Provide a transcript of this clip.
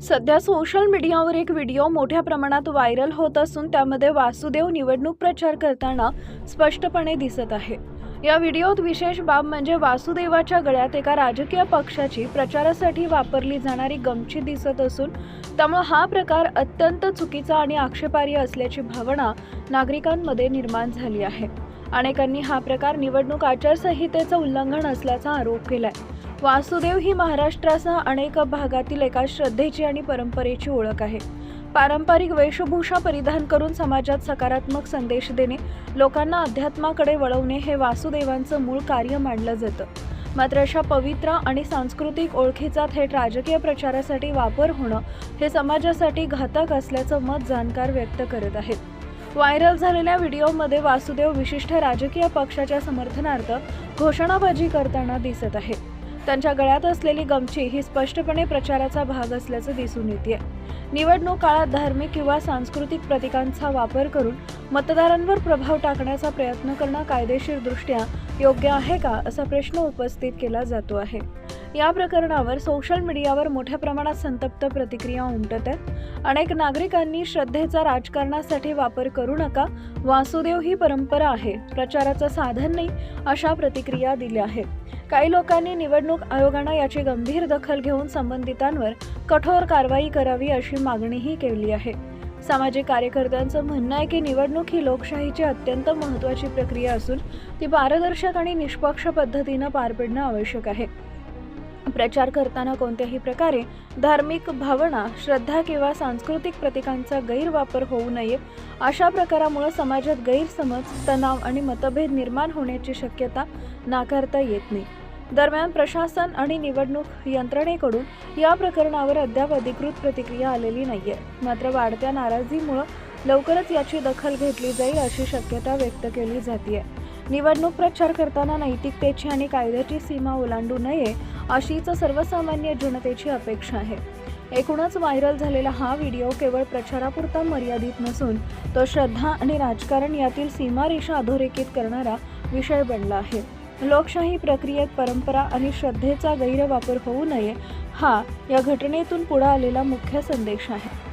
सध्या सोशल मीडियावर एक व्हिडिओ मोठ्या प्रमाणात व्हायरल होत असून त्यामध्ये वासुदेव निवडणूक प्रचार करताना स्पष्टपणे दिसत आहे। या व्हिडिओत विशेष बाब म्हणजे वासुदेवाच्या गळ्यात एका राजकीय पक्षाची प्रचारासाठी वापरली जाणारी गमछी दिसत असून त्यामुळे हा प्रकार अत्यंत चुकीचा आणि आक्षेपार्ह असल्याची भावना नागरिकांमध्ये निर्माण झाली आहे। अनेकांनी हा प्रकार निवडणूक आचारसंहितेचं उल्लंघन असल्याचा आरोप केलाय। वासुदेव ही महाराष्ट्रासह अनेक भागातील एका श्रद्धेची आणि परंपरेची ओळख आहे। पारंपरिक वेशभूषा परिधान करून समाजात सकारात्मक संदेश देणे, लोकांना अध्यात्माकडे वळवणे हे वासुदेवांचं मूळ कार्य मानलं जातं। मात्र अशा पवित्र आणि सांस्कृतिक ओळखीचा थेट राजकीय प्रचारासाठी वापर होणं हे समाजासाठी घातक असल्याचं मत जाणकार व्यक्त करत आहेत। व्हायरल झालेल्या व्हिडिओमध्ये वासुदेव विशिष्ट राजकीय पक्षाच्या समर्थनार्थ घोषणाबाजी करताना दिसत आहे। त्यांच्या गळ्यात असलेली गमछी ही स्पष्टपणे प्रचाराचा भाग असल्याचं दिसून येते। निवडणूक काळात धार्मिक किंवा सांस्कृतिक प्रतीकांचा वापर करून मतदारांवर प्रभाव टाकण्याचा प्रयत्न करणं कायदेशीरदृष्ट्या योग्य आहे का असा प्रश्न उपस्थित केला जातो आहे। या प्रकरणावर सोशल मीडियावर मोठ्या प्रमाणात संतप्त प्रतिक्रिया उमटत आहेत। अनेक नागरिकांनी श्रद्धेचा राजकारणासाठी वापर करू नका, वासुदेव ही परंपरा आहे, प्रचाराचं साधन नाही, अशा प्रतिक्रिया दिल्या आहेत। काही लोकांनी निवडणूक आयोगानं याची गंभीर दखल घेऊन संबंधितांवर कठोर कारवाई करावी अशी मागणीही केली आहे। सामाजिक कार्यकर्त्यांचं म्हणणं आहे की निवडणूक ही लोकशाहीची अत्यंत महत्त्वाची प्रक्रिया असून ती पारदर्शक आणि निष्पक्ष पद्धतीनं पार पडणं आवश्यक आहे। प्रचार करताना कोणत्याही प्रकारे धार्मिक भावना, श्रद्धा किंवा सांस्कृतिक प्रतीकांचा गैरवापर होऊ नये। अशा प्रकारामुळे समाजात गैरसमज, तणाव आणि मतभेद निर्माण होण्याची शक्यता नाकारता येत नाही। दरम्यान प्रशासन आणि निवडणूक यंत्रणेकडून या प्रकरणावर अद्याप अधिकृत प्रतिक्रिया आलेली नाहीये। मात्र वाढत्या नाराजीमुळे लवकरच याची दखल घेतली जाईल अशी शक्यता व्यक्त केली जाते। निवडणूक प्रचार करताना नैतिकतेची आणि कायद्याची सीमा ओलांडू नये अशीच सर्वसामान्य जनतेची अपेक्षा आहे। एकूणच व्हायरल झालेला हा व्हिडिओ केवळ प्रचारापुरता मर्यादित नसून तो श्रद्धा आणि राजकारण यातील सीमारेषा अधोरेखित करणारा विषय बनला आहे। लोकशाही प्रक्रियेत परंपरा आणि श्रद्धेचा गैरवापर होऊ नये हा या घटनेतून पुढे आलेला मुख्य संदेश आहे।